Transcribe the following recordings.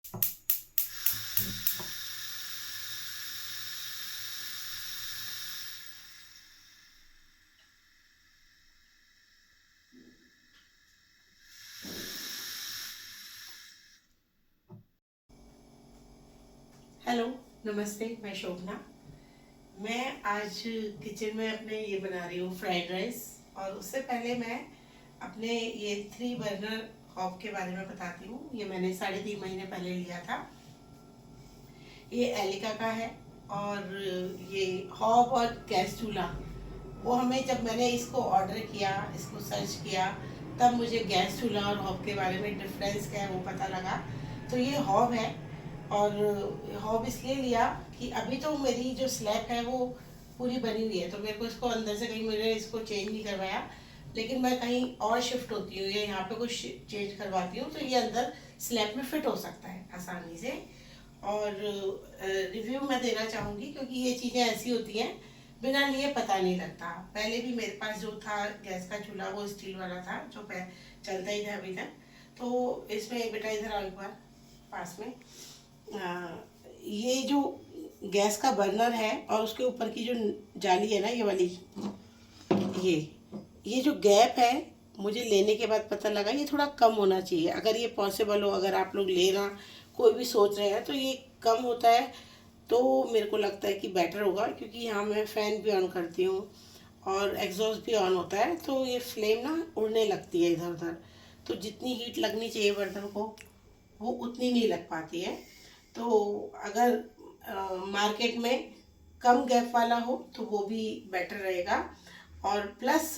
Hello, नमस्ते। मैं शोभना। मैं आज किचन में अपने ये बना रही हूँ फ्राइड राइस। और उससे पहले मैं अपने ये 3 बर्नर हॉब के बारे में बताती हूँ। ये मैंने 3.5 महीने पहले लिया था। ये एलिका का है। और ये हॉब और गैस चूल्हा, वो हमें जब मैंने इसको ऑर्डर किया, इसको सर्च किया, तब मुझे गैस चूल्हा और हॉब के बारे में डिफरेंस क्या है वो पता लगा। तो ये हॉब है। और हॉब इसलिए लिया कि अभी तो मेरी जो स्लैब है वो पूरी बनी हुई है, तो मेरे को इसको अंदर से कहीं मैंने इसको चेंज नहीं करवाया। लेकिन मैं कहीं और शिफ्ट होती हूँ या यहाँ पे कुछ चेंज करवाती हूँ, तो ये अंदर स्लैब में फिट हो सकता है आसानी से। और रिव्यू मैं देना चाहूँगी क्योंकि ये चीज़ें ऐसी होती हैं, बिना लिए पता नहीं लगता। पहले भी मेरे पास जो था गैस का चूल्हा, वो स्टील वाला था जो चलता ही था अभी तक। तो इसमें बेटा इधर आओ एक बार पास में। ये जो गैस का बर्नर है और उसके ऊपर की जो जाली है ना, ये वाली, ये ये जो गैप है, मुझे लेने के बाद पता लगा ये थोड़ा कम होना चाहिए। अगर ये पॉसिबल हो, अगर आप लोग लेना कोई भी सोच रहे हैं तो ये कम होता है तो मेरे को लगता है कि बेटर होगा। क्योंकि यहाँ मैं फ़ैन भी ऑन करती हूँ और एग्जॉस्ट भी ऑन होता है, तो ये फ्लेम ना उड़ने लगती है इधर उधर। तो जितनी हीट लगनी चाहिए बर्तन को, वो उतनी नहीं लग पाती है। तो अगर मार्केट में कम गैप वाला हो तो वो भी बेटर रहेगा। और प्लस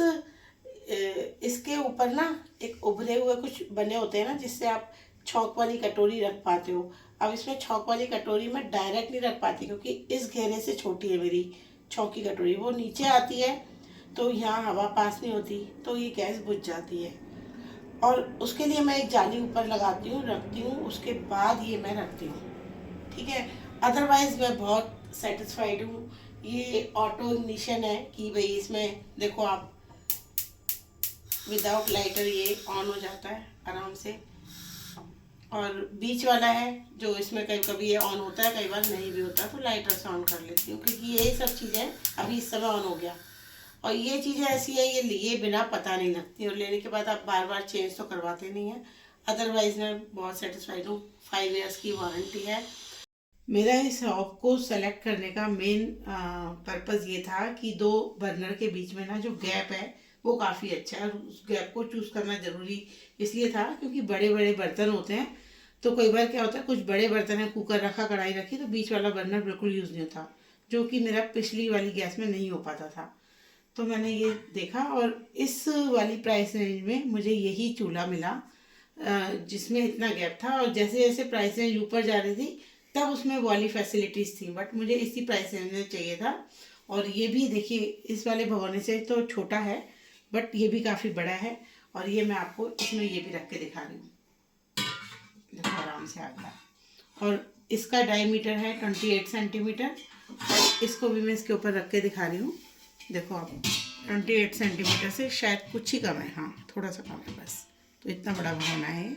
इसके ऊपर ना एक उभरे हुए कुछ बने होते हैं ना, जिससे आप छौंक वाली कटोरी रख पाते हो। अब इसमें छौंक वाली कटोरी मैं डायरेक्ट नहीं रख पाती क्योंकि इस घेरे से छोटी है मेरी छौंक की कटोरी, वो नीचे आती है, तो यहाँ हवा पास नहीं होती, तो ये गैस बुझ जाती है। और उसके लिए मैं एक जाली ऊपर लगाती हूँ, रखती हूँ, उसके बाद ये मैं रखती हूँ। ठीक है। अदरवाइज मैं बहुत सेटिस्फाइड हूँ। ये ऑटो इग्निशन है कि भाई इसमें देखो आप, विदाउट लाइटर ये ऑन हो जाता है आराम से। और बीच वाला है जो इसमें कभी कभी ये ऑन होता है, कई बार नहीं भी होता, तो लाइटर से ऑन कर लेती हूँ क्योंकि ये सब चीज़ें अभी इस समय ऑन हो गया। और ये चीज़ें ऐसी है, ये लिए बिना पता नहीं लगती, और लेने के बाद आप बार बार चेंज तो करवाते नहीं हैं। अदरवाइज मैं बहुत सेटिस्फाइड हूँ। 5 इयर्स की वारंटी है। मेरा इस शॉप को सेलेक्ट करने का मेन पर्पज़ ये था कि 2 बर्नर के बीच में ना जो गैप है वो काफ़ी अच्छा है, और उस गैप को चूज़ करना ज़रूरी इसलिए था क्योंकि बड़े बड़े बर्तन होते हैं। तो कई बार क्या होता है, कुछ बड़े बर्तन है, कुकर रखा, कढ़ाई रखी, तो बीच वाला बर्नर बिल्कुल यूज़ नहीं होता, जो कि मेरा पिछली वाली गैस में नहीं हो पाता था। तो मैंने ये देखा और इस वाली प्राइस रेंज में मुझे यही चूल्हा मिला जिसमें इतना गैप था। और जैसे जैसे प्राइस रेंज ऊपर जा रही थी तब उसमें वो वाली फैसिलिटीज़ थी, बट मुझे इसी प्राइस रेंज में चाहिए था। और ये भी देखिए, इस वाले भगोने से तो छोटा है, बट ये भी काफ़ी बड़ा है। और ये मैं आपको इसमें ये भी रख के दिखा रही हूँ, देखो आराम से आ गया। और इसका डायमीटर है 28 सेंटीमीटर, और इसको भी मैं इसके ऊपर रख के दिखा रही हूँ। देखो आप, 28 सेंटीमीटर से शायद कुछ ही कम है, हाँ थोड़ा सा कम है बस। तो इतना बड़ा भगोना है।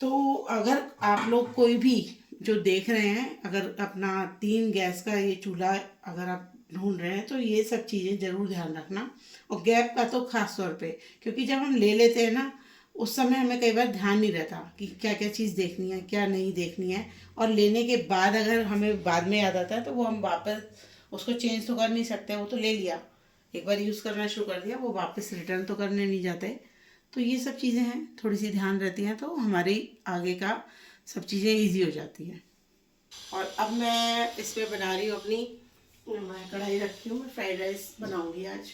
तो अगर आप लोग कोई भी जो देख रहे हैं, अगर अपना 3 गैस का ये चूल्हा अगर आप ढूंढ रहे हैं, तो ये सब चीज़ें ज़रूर ध्यान रखना। और गैप का तो ख़ास तौर पे, क्योंकि जब हम ले लेते हैं ना, उस समय हमें कई बार ध्यान नहीं रहता कि क्या क्या चीज़ देखनी है, क्या नहीं देखनी है। और लेने के बाद अगर हमें बाद में याद आता है तो वो हम वापस उसको चेंज तो कर नहीं सकते। वो तो ले लिया, एक बार यूज़ करना शुरू कर दिया, वो वापस रिटर्न तो करने नहीं जाते। तो ये सब चीज़ें हैं, थोड़ी सी ध्यान रहती हैं तो हमारी आगे का सब चीज़ें इजी हो जाती हैं। और अब मैं इसमें बना रही हूँ अपनी, मैं कढ़ाई रखी हूँ, मैं फ्राइड राइस बनाऊँगी आज।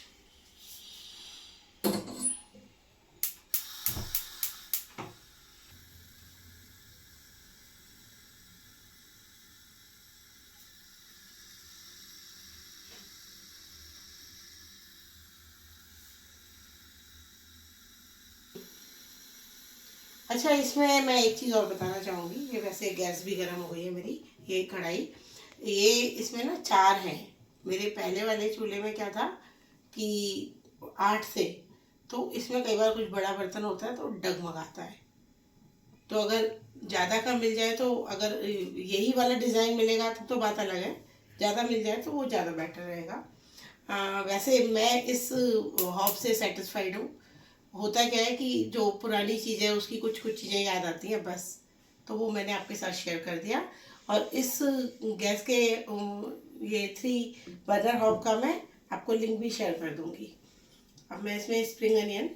अच्छा, इसमें मैं एक चीज़ और बताना चाहूँगी। ये वैसे गैस भी गर्म हो गई है मेरी, ये कढ़ाई, ये इसमें ना 4 हैं। मेरे पहले वाले चूल्हे में क्या था कि 8 थे, तो इसमें कई बार कुछ बड़ा बर्तन होता है तो डगमगाता है। तो अगर ज़्यादा का मिल जाए तो, अगर यही वाला डिज़ाइन मिलेगा तो बात अलग है, ज़्यादा मिल जाए तो वो ज़्यादा बेटर रहेगा। वैसे मैं इस हॉब से सेटिस्फाइड हूँ। होता क्या है कि जो पुरानी चीज़ें उसकी कुछ कुछ चीज़ें याद आती हैं बस, तो वो मैंने आपके साथ शेयर कर दिया। और इस गैस के ये 3 बर्नर हॉब का मैं आपको लिंक भी शेयर कर दूँगी। अब मैं इसमें स्प्रिंग अनियन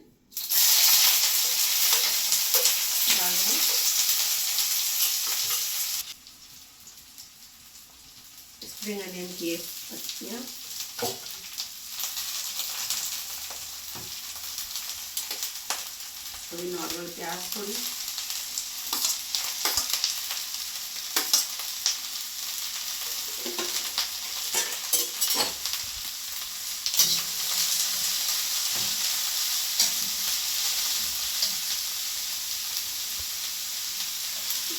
डाल दूँ, स्प्रिंग अनियन की पत्तियाँ, थोड़ी नॉर्मल प्याज, थोड़ी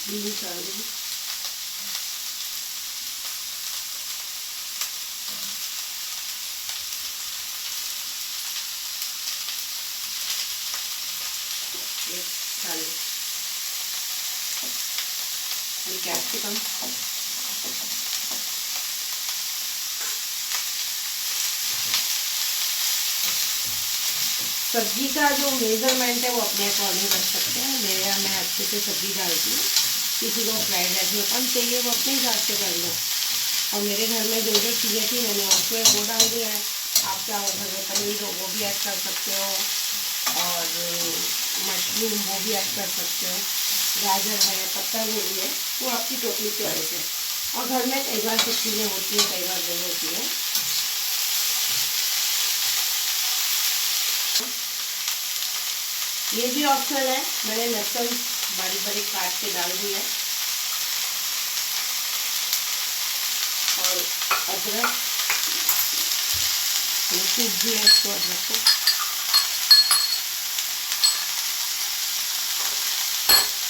बीन्स डाल दूँ, कैप्सिकम, सब्जी का जो मेजरमेंट है वो अपने अकॉर्डिंग रख सकते हैं। मेरे यहाँ मैं अच्छे से सब्जी डालती हूँ, किसी को फ्राइड राइस में कम चाहिए वो अपने हिसाब से कर लो। और मेरे घर में जो जो चीज़ें थी मैंने उसमें वो डाल दिया है। आप चाहो घर में पनीर हो वो भी ऐड कर सकते हो, और मशरूम वो भी ऐड कर सकते हो, गाजर है, पत्ता गोभी है, वो आपकी टोटली चॉइस है। और घर में कई बार सब चीज़ें होती हैं, कई बार नहीं होती हैं। ये भी ऑप्शनल है, मैंने लहसुन बारीक बारीक काट के डाल दिया है, और अदरक सूख दिया इसको, अदरक को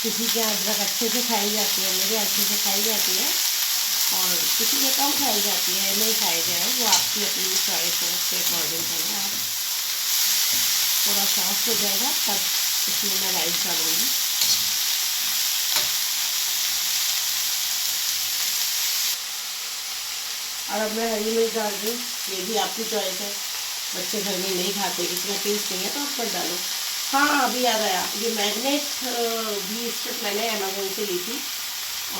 किसी के अदरक अच्छे से खाई जाती है, मेरे अच्छे से खाई जाती है, और किसी के कम खाई जाती है, नहीं खाई जाए वो आपकी अपनी चॉइस है, उसके अकॉर्डिंग करें आप। थोड़ा सॉफ्ट हो जाएगा तब इसमें मैं राइस डालूँगी। और अब मैं हरी मिर्च डाल दूँ, ये भी आपकी चॉइस है, बच्चे घर में नहीं खाते, इतना टेस्ट नहीं है तो आप पर डालो। हाँ अभी याद आया, ये मैग्नेट भी स्ट्रिप मैंने अमेज़ोन से ली थी,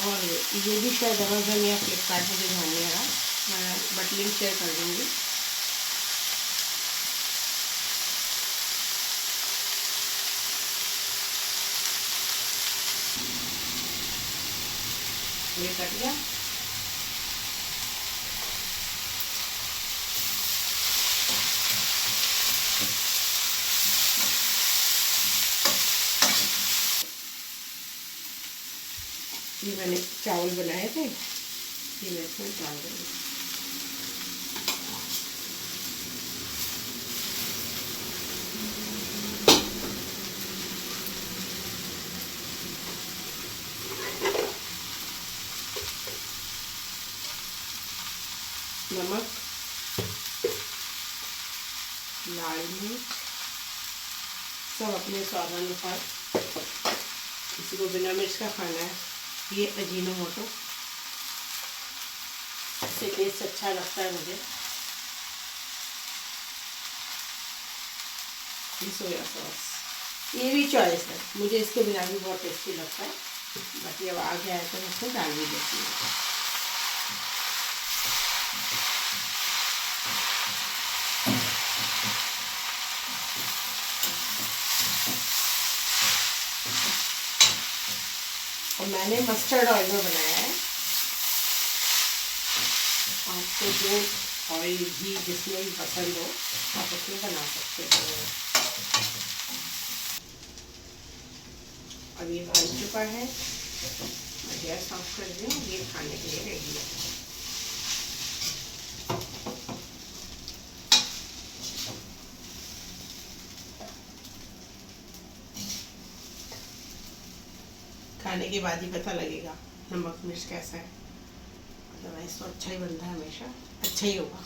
और ये भी शायद अमेज़ोन या फ्लिपकार्ट, मुझे ध्यान नहीं आ रहा, मैं बट लिंक शेयर कर दूँगी। ये कट गया। ये मैंने चावल बनाए थे, ये मैं इसमें डाल दूँगी। नमक, लाल मिर्च सब अपने स्वाद अनुसार, किसी को बिना मिर्च का खाना है। ये अजीनोमोटो, इससे टेस्ट अच्छा लगता है मुझे। ये सोया सॉस, ये भी चॉइस है, मुझे इसके बिना भी बहुत टेस्टी लगता है, बाकी अब आ गया है तो मैं इसमें डाल भी देती हूँ। और मैंने मस्टर्ड ऑयल में बनाया है, आपको जो ऑयल घी जिसमें भी पसंद हो आप उसमें बना सकते हो। अब ये बन चुका है, मैं गैस ऑफ कर दी हूँ, ये खाने के लिए रेडी है। खाने के बाद ही पता लगेगा नमक मिर्च कैसा है, अदरवाइज तो अच्छा ही बनता है, हमेशा अच्छा ही होगा।